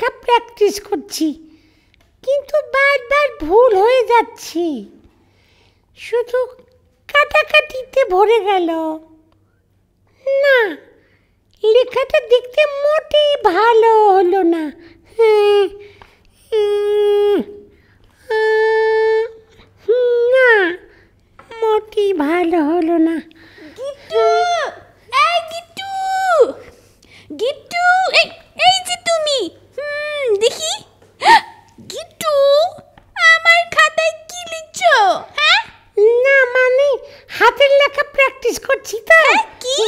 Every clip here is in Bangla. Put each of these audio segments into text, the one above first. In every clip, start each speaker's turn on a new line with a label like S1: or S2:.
S1: লেখা প্র্যাকটিস করছি, কিন্তু বারবার ভুল হয়ে যাচ্ছে। শুধু কাটাকাটিতে ভরে গেল। না, লেখাটা দেখতে মোটেই ভালো হলো না। না, মোটেই ভালো হলো না।
S2: গিট্টু, এই গিট্টু, গিট্টু, এই যে তুমি। দেখি। গিট্টু, আমার খাতায় কি লিখছো? হ্যাঁ?
S1: না, মানে হাতের লেখা প্র্যাকটিস করছি তো।
S2: কি?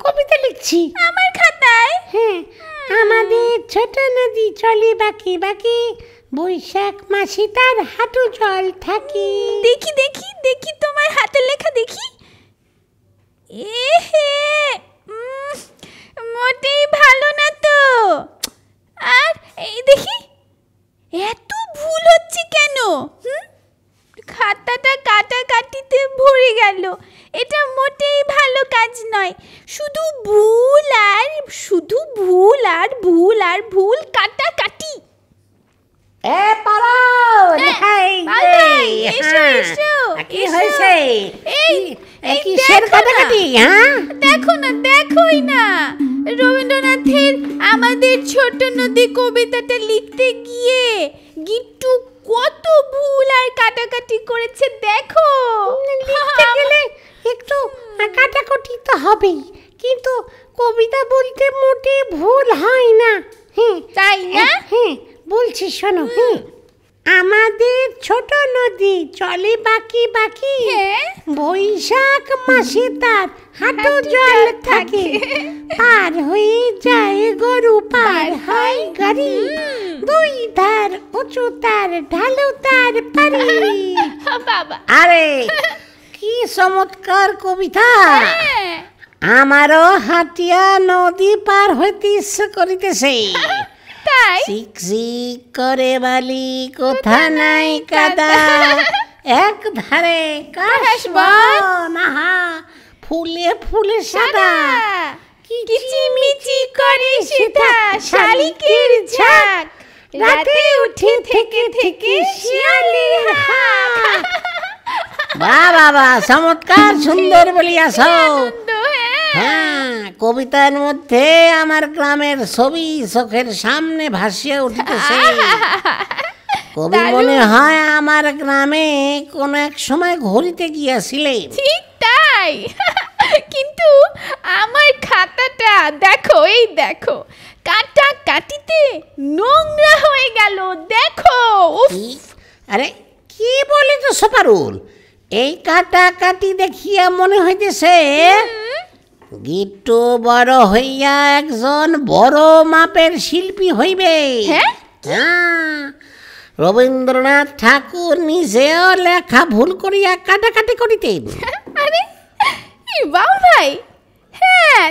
S1: কবিতা লিখছি
S2: আমার খাতায়?
S1: হ্যাঁ। আমাদের ছোট নদী চলে বাঁকে বাঁকে, বৈশাখ মাসে তার হাঁটু জল থাকে।
S2: দেখি দেখি দেখি তোমার হাতের লেখা দেখি। এহে, মোটেই ভালো না তো। আর এই দেখি, এত ভুল হচ্ছে কেন? খাতাটা কাটাকাটিতে ভরে গেল। এটা মোটেই ভালো কাজ নয়। শুধু ভুল আর শুধু ভুল আর ভুল আর ভুল কাটাকাটি।
S1: কি হয়েছে?
S2: দেখো না, দেখোই না, রবীন্দ্রনাথের আমাদের ছোট নদী কবিতাটা লিখতে গিয়ে গিট্টু কত ভুল আর কাটাকাটি করেছে দেখো।
S1: লিখতে গেলে একটু কাটাকাটি তো হবেই, কিন্তু কবিতা বলতে মোটে ভুল হয় না।
S2: তাই না?
S1: বলছি শোনো। আমাদের ছোট নদী চলে বাঁকি বাঁকি, বৈশাখ মাসে তার হাঁটু জল থাকে। পার হয়ে যায় গরু, পার হয় গাড়ি, দুই ধার উঁচু তার ঢালু তার পারি।
S2: বাবা,
S1: আরে কি চমৎকার কবিতা! আমারও হাতিয়া নদী পার হইতে ইচ্ছে করিতেছে।
S2: তাই?
S1: চিকচিক করে বালি, কোথা নাই কাদা, এক ধারে কাশবন, আহা ফুলে ফুলে সাদা,
S2: কিচিমিচি করে সেটা শালিকের ঝাঁক, রাতে উঠে থেকে থেকে শিয়ালি হাঁক।
S1: বাহ বাবা, চমৎকার সুন্দর বলিয়াছ। হ্যাঁ, কবিতার মধ্যে আমার গ্রামের ছবি চোখের সামনে ভাসিয়ে উঠিতেছে। কবি মনে হয় আমার গ্রামে কোন এক সময় ঘুরিতে গিয়েছিলেন।
S2: ঠিক তাই। কিন্তু আমার খাতাটা দেখো, এই দেখো, কাটা কাটিতে নোংরা হয়ে গেল। দেখো।
S1: আরে কি বলে তো সপারুল, এই কাটাকাটি দেখিয়া মনে হইতেছে গিট্টু বড় হইয়া একজন বড় মাপের শিল্পী হইবে। হ্যাঁ, রবীন্দ্রনাথ ঠাকুর নিজেও লেখা ভুল করিয়া কাটাকাটি করিতেন।
S2: আরে বাবু ভাই, হ্যাঁ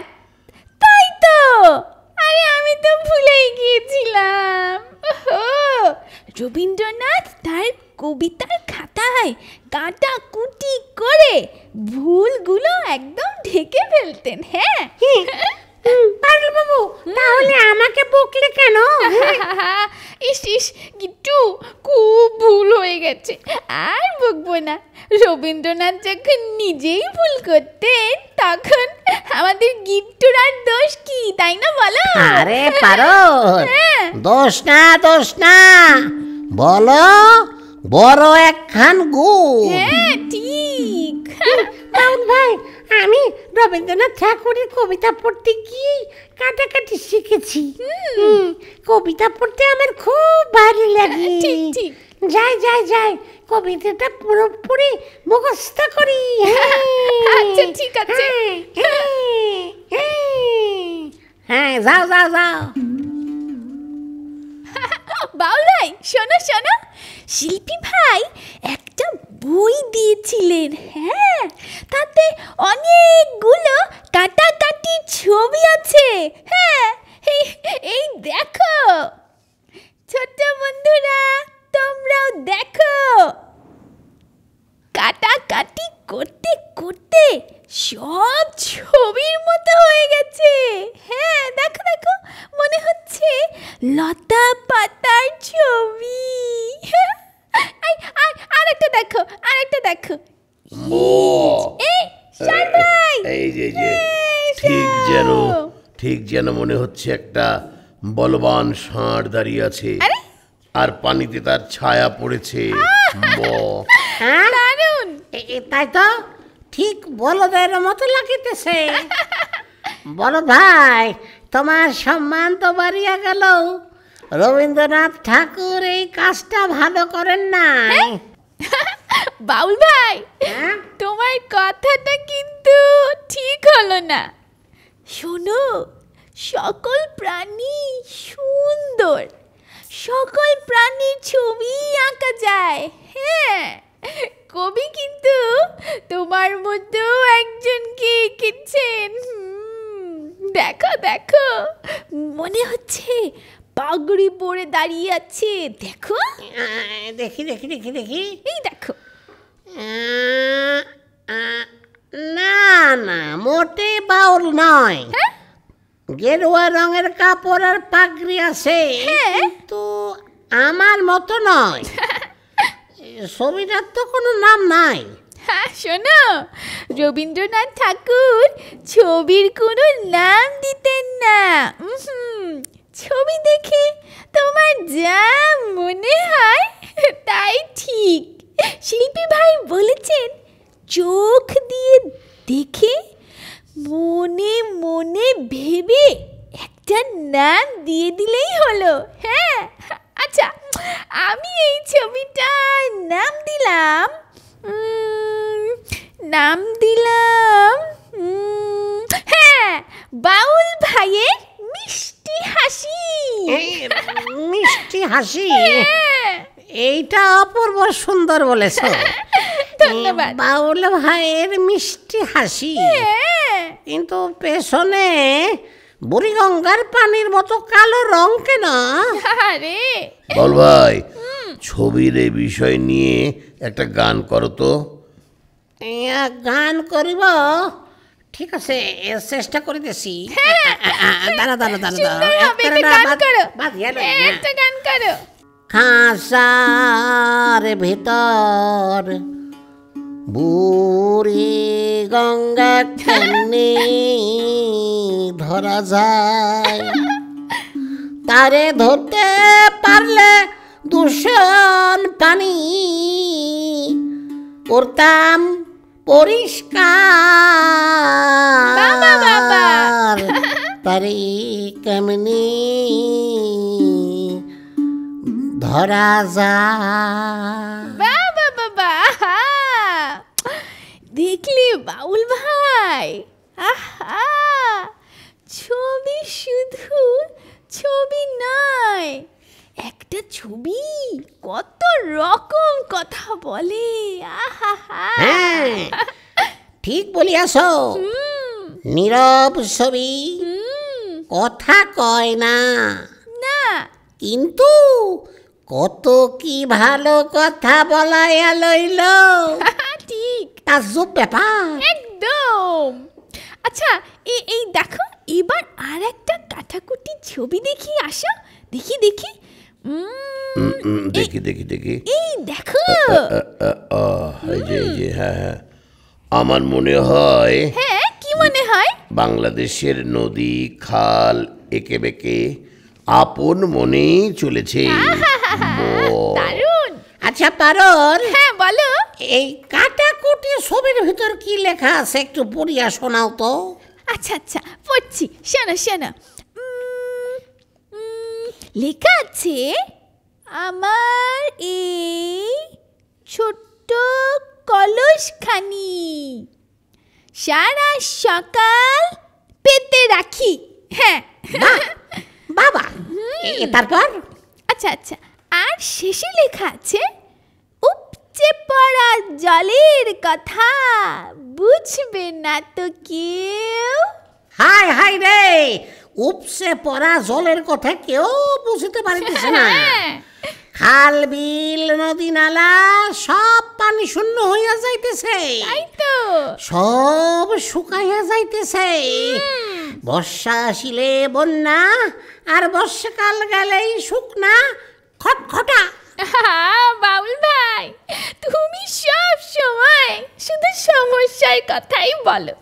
S2: তাই তো। আরে আমি তো ভুলেই গিয়েছিলাম। রবীন্দ্রনাথ তার কবিতার খাতায় কাটাকুটি করে ভুলগুলো একদম ঢেকে ফেলতেন। হ্যাঁ
S1: পারুল বাবু, তাহলে আমাকে বকলে কেন?
S2: ইস ইস গিট্টু, খুব ভুল হয়ে গেছে, আর বকবো না। রবীন্দ্রনাথ যখন নিজেই ভুল করতেন তখন আমাদের গিট্টুর আর দোষ কি, তাই না বলো?
S1: আরে পারুল, দোষ না দোষ না, বলো বড় একখান গুণ।
S2: হ্যাঁ ঠিক।
S1: পারুল ভাই, আমি রবীন্দ্রনাথ ঠাকুরের কবিতা পড়তে গিয়ে কাটাকাটি শিখেছি। কবিতা পড়তে আমার খুব ভালো লাগে।
S2: ঠিক ঠিক।
S1: যাই যাই যাই, কবিতাটা পুরোপুরি মুখস্থ করি।
S2: আচ্ছা ঠিক আছে।
S1: হ্যাঁ, যাও যাও যাও।
S2: বাউল ভাই, শোনো শোনো, শিল্পী ভাই একটা বই দিয়েছিলেন। হ্যাঁ, তাতে অনেকগুলো কাটাকাটি ছবি আছে। হ্যাঁ, এই দেখো ছোট্ট বন্ধুরা, তোমরাও দেখো, কাটাকাটি করতে করতে সব ছবির মতো হয়ে গেছে। হ্যাঁ, দেখো দেখো, মনে হচ্ছে লতা পাতার ছবি। আরেকটা দেখো, আরেকটা দেখো। এই ষাঁড় ভাই,
S3: এই যে ঠিক যেন মনে হচ্ছে একটা বলবান ষাঁড় দাঁড়িয়ে আছে, আর পানিতে তার ছায়া পড়েছে।
S2: দারুণ।
S1: তাই তো, ঠিক বলদের মতো লাগিতেছে। বলো ভাই, তোমার সম্মান তো বাড়িয়া গেল। রবীন্দ্রনাথ ঠাকুর এই কাজটা ভালো করেন নাই।
S2: বাউল ভাই, তোমার কথাটা কিন্তু ঠিক হলো না। শোনো, সকল প্রাণী সুন্দর, সকল প্রাণীর ছবি আঁকা যায়। হ্যাঁ, কবি কিন্তু তোমার মধ্যেও একজনকে এঁকেছেন। দেখো দেখো, মনে হচ্ছে পাগড়ি পরে দাঁড়িয়ে আছে। দেখো,
S1: দেখি দেখি দেখি দেখি,
S2: এই দেখো।
S1: না না, মোটে বাউল নয়। গেরুয়া রঙের কাপড় আর পাগড়ি আছে, কিন্তু আমার মতো নয়। ছবিটার তো কোনো নাম নাই।
S2: হ্যাঁ, শোনো, রবীন্দ্রনাথ ঠাকুর ছবির কোনো নাম দিতেন না। ছবি দেখে তোমার যা মনে হয় তাই ঠিক। শিল্পী ভাই বলেছেন, চোখ দিয়ে দেখে মনে মনে ভেবে একটা নাম দিয়ে দিলেই হলো। হ্যাঁ, আচ্ছা, আমি এই ছবিটার নাম দিলাম হ্যাঁ, বাউল ভাইয়ের মিষ্টি হাসি।
S1: মিষ্টি হাসি, এইটা অপূর্ব সুন্দর বলেছ।
S2: ধন্যবাদ।
S1: বাউল ভাইয়ের মিষ্টি হাসি, কিন্তু পেছনে বুড়িগঙ্গার পানির মতো কালো রং কেন?
S2: আরে
S3: বল ভাই, ছবির এই বিষয় নিয়ে একটা গান করো তো।
S1: গান করিব, ঠিক আছে, চেষ্টা করিতেছি। দাঁড়া দাঁড়া
S2: একটা গান করো।
S1: খাঁচার ভিতর বুড়ি গঙ্গা কেমনে ধরা যায়, তারে ধরতে পারলে দূষণ পানি করতাম পরিষ্কার, তারে কেমনি ধরা যায়।
S2: বাবা বাবা, দেখলি বাউল ভাই, আহা, ছবি শুধু ছবি নয়, একটা ছবি কত রকম কথা বলে। আহা,
S1: ঠিক বলিয়াছ। নীরব ছবি কথা কয় না, কিন্তু কত কি ভালো কথা বলাইয়া লইল।
S2: ঠিক,
S1: তাজ্জব ব্যাপার
S2: একদম। আচ্ছা, এই দেখো, এবার আর একটা কাটাকুটি ছবি দেখি। আসো, দেখি দেখি।
S3: দেখি দেখি দেখি,
S2: এই দেখো।
S3: এই যে হ্যাঁ, আমার মনে হয়।
S2: হ্যাঁ, কি মনে হয়?
S3: বাংলাদেশের নদী খাল এঁকে বেঁকে আপন মনেই চলেছে।
S2: দারুণ।
S1: আচ্ছা পারুল,
S2: হ্যাঁ বলো।
S1: এই কাটাকুটি ছবির ভিতর কি লেখা আছে একটু পড়িয়া শোনাও তো।
S2: আচ্ছা আচ্ছা, পড়ছি, শোনো শোনো। লেখা আছে, আমার এই ছোট্ট কলসখানি সারা সকাল পেতে রাখি। হ্যাঁ
S1: বাবা, তারপর?
S2: আচ্ছা আচ্ছা, আর শেষে লেখা আছে, উপচে পড়া জলের কথা বুঝবে না তো কেউ।
S1: হাই হাই রে, উপচে পড়া জলের কথা কেউ বুঝতে পারিতেছে না। খাল বিল নদী নালা সব পানি শূন্য হইয়া যাইতেছে,
S2: তাই তো।
S1: সব শুকাইয়া যাইতেছে। বর্ষা আসিলে বন্যা, আর বর্ষাকাল গেলেই শুকনা খটখটা।
S2: বাউল ভাই, তুমি সব সময় শুধু সমস্যার কথাই বলো।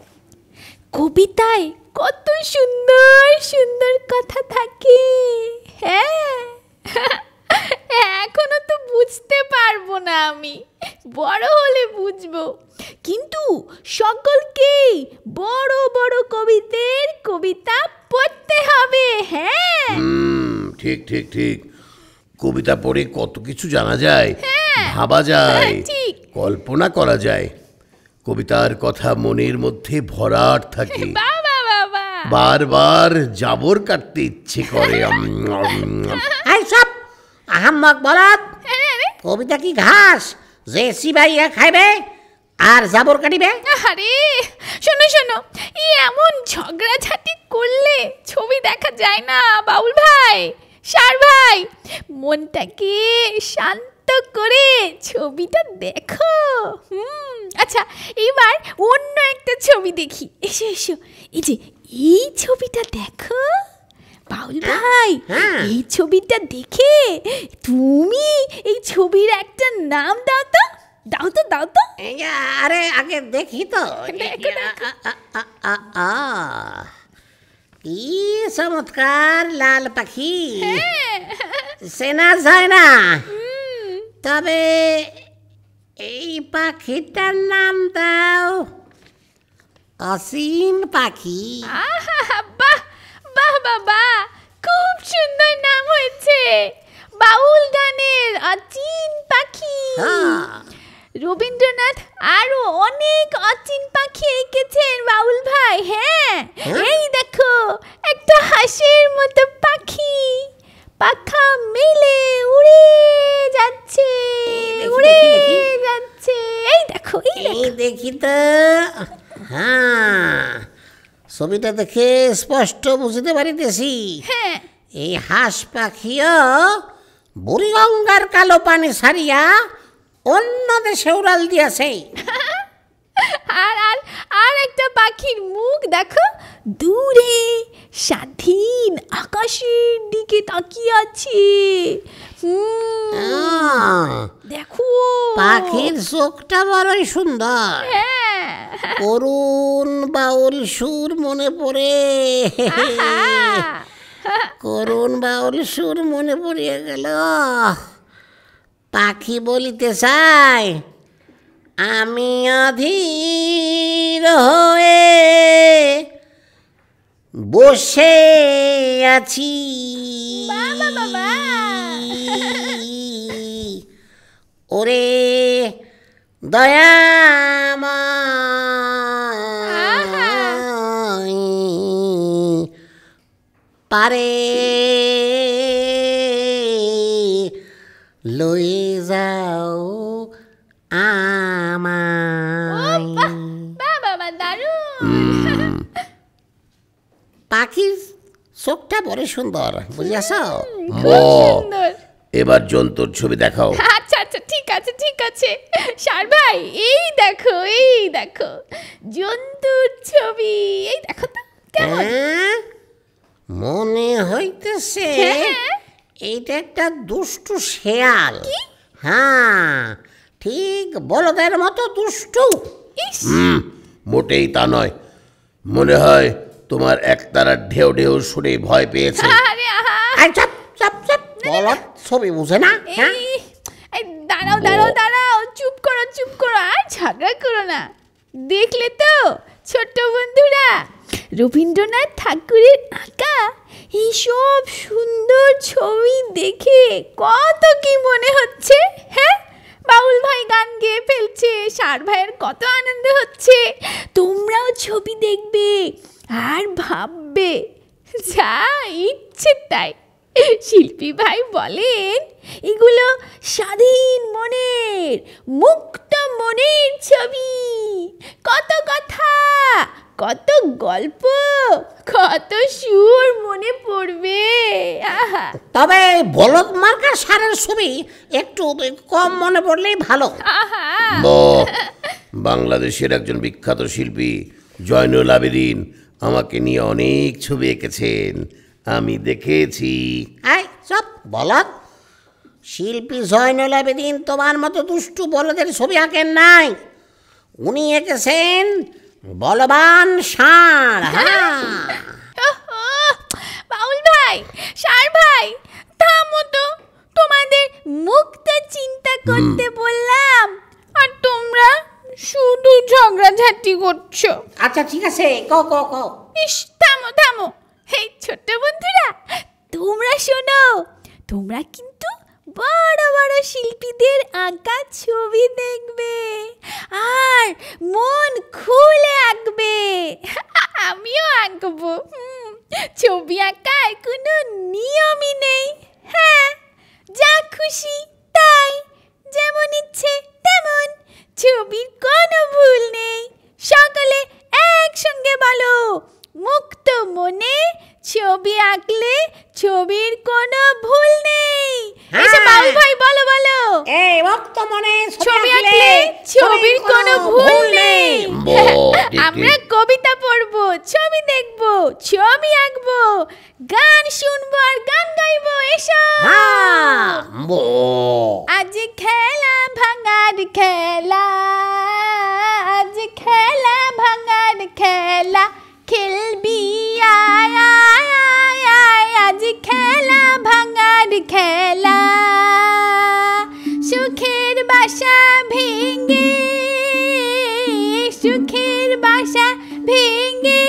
S2: কবিতায় কত সুন্দর সুন্দর কথা থাকে। হ্যাঁ, এখনো তো বুঝতে পারবো না, আমি বড় হলে বুঝবো। কিন্তু সকলকেই বড় বড় কবিদের কবিতা পড়তে হবে। হ্যাঁ,
S3: ঠিক ঠিক ঠিক। কবিতা পড়ে কত কিছু জানা যায়, ভাবা যায়,
S2: ঠিক।
S3: কল্পনা করা যায়। কবিতার কথা মনের মধ্যে ভরাট থাকে,
S2: বাবা বাবা,
S3: বারবার জাবর কাটতে ইচ্ছে করে।
S1: এই সব আহাম্মক বলদ, কবিতা কি ঘাস যে চিবাইয়া খাইবে আর জাবর কাটিবে?
S2: আরে শোনো শোনো, এই এমন ঝগড়াঝাটি করলে ছবি দেখা যায় না বাউল ভাই, সার ভাই। মনটাকে শান্ত করে ছবিটা দেখো। আচ্ছা, এবার অন্য একটা ছবি দেখি। এসো এসো, এই যে এই ছবিটা দেখো বাউল ভাই। এই ছবিটা দেখে তুমি এই ছবির একটা নাম দাও তো, দাও তো দাও তো।
S1: আরে আগে দেখি তো।
S2: দেখো, দেখো।
S1: কি চমৎকার লাল পাখি, চেনা যায় না। তবে এই পাখিটার নাম দাও অসীম পাখি।
S2: বাহ বাহ বাবা, খুব সুন্দর নাম হয়েছে। বাউল গানের অচিন পাখি। রবীন্দ্রনাথ আরো অনেক অচিন পাখি এঁকেছেন বাউল ভাই। হ্যাঁ, এই দেখো একটা হাঁসের মতো পাখি, পাখা মেলে উড়ে যাচ্ছে, উড়ে যাচ্ছে। এই দেখো,
S1: এই দেখি তো। হ্যাঁ, ছবিটা দেখে স্পষ্ট বুঝতে পারিতেছি।
S2: হ্যাঁ,
S1: এই হাঁস পাখিও বুড়িগঙ্গার কালো পানি ছাড়িয়া অন্য দেশে উড়াল দিয়াছে।
S2: আর আর আর একটা পাখির মুখ দেখো, দূরে স্বাধীন আকাশের দিকে তাকিয়ে আছে। দেখো,
S1: পাখির চোখটা বড়ই সুন্দর।
S2: হ্যাঁ,
S1: করুণ বাউল সুর মনে পড়ে, করুণ বাউল সুর মনে পড়িয়া গেল। পাখি বলিতে চাই, আমি অধীর হয়ে বসে আছি।
S2: বাবা বাবা,
S1: ওরে দয়াময়, পারে লয়ে যাও আমায়।
S2: বাবা দারুণ।
S1: পাখির চোখটা বড় সুন্দর, বুঝিয়াছ?
S2: খুব সুন্দর।
S3: এবার জন্তুর ছবি দেখাও।
S2: আচ্ছা আচ্ছা, ঠিক আছে ঠিক আছে। সার ভাই, এই দেখো এই দেখো জন্তুর ছবি। এই দেখো তো কেমন।
S1: মনে হইতেছে
S2: হ্যাঁ।
S1: এইটা একটা দুষ্টু শেয়াল। হ্যাঁ, ঠিক বলদের মতো দুষ্টু।
S2: ইস,
S3: মোটেই তা নয়। মনে হয় তোমার একতারা ঢেউ ঢেউ শুনে ভয় পেয়েছে।
S2: আরে আহা,
S1: এই চপ চপ চপ, বলদ ছবি বুঝে না। হ্যাঁ,
S2: এই এই দাঁড়াও দাঁড়াও দাঁড়াও, চুপ করো চুপ করো, আর ঝগড়া করো না। দেখলে তো ছোট্ট বন্ধুরা, রবীন্দ্রনাথ ঠাকুরের আঁকা এই সব সুন্দর ছবি দেখে কত কি মনে হচ্ছে। হ্যাঁ, বাউল ভাই গান গেয়ে ফেলছে, সার ভাইয়ের কত আনন্দ হচ্ছে। তোমরাও ছবি দেখবে আর ভাববে, যা ইচ্ছে তাই। শিল্পী ভাই বলেন, এগুলো স্বাধীন মনের, মুক্ত মনের ছবি। কত কথা, কত গল্প কত সুর মনে পড়বে। আহা
S1: তবে বলদ মার্কার সারের ছবি একটু কম মনে পড়লেই ভালো।
S2: আহা
S3: বাহ, বাংলাদেশের একজন বিখ্যাত শিল্পী জয়নুল আবেদিন আমাকে নিয়ে অনেক ছবি এঁকেছেন, আমি দেখেছি।
S1: এই সব বলদ, শিল্পী জয়নুল আবেদিন তোমার মতো দুষ্টু বলদের ছবি আঁকেন নাই, উনি এঁকেছেন বলবান ষাঁড়। হ্যাঁ
S2: ওহো, বাউল ভাই, ষাঁড় ভাই, থামো তো, তোমাদের মুক্ত চিন্তা করতে বললাম আর তোমরা শুধু ঝগড়াঝাটি করছো।
S1: আচ্ছা ঠিক আছে, কও কও কও।
S2: ইস, থামো থামো, এই ছোট্ট বন্ধুরা তোমরা শোনো, তোমরা কিন্তু বড় বড় শিল্পীদের আঁকা ছবি দেখবে আর মন খুলে আঁকবে। আমিও আঁকবো। ছবি আঁকার কোনো নিয়মই নেই। হ্যাঁ, যা খুশি তাই, যেমন ইচ্ছে তেমন, ছবির কোনো ভুল নেই। সকলে একসঙ্গে বলো, মুক্ত মনে ছবি আঁকলে ছবির কোনো ভুল নেই। এসে বাউল ভাই বলো বলো,
S1: এই মুক্ত মনে
S2: ছবি আঁকলে ছবির কোনো ভুল নেই। আমরা কবিতা পড়বো, ছবি দেখবো, ছবি আঁকবো, গান শুনবো আর গান গাইবো। এসো। আজ খেলা ভাঙার খেলা, আজ খেলা ভাঙার খেলা, খেলবি আয় আয় আয় আয়, আজ খেলা ভাঙার খেলা। সুখের বাসা ভেঙে, সুখের বাসা ভেঙে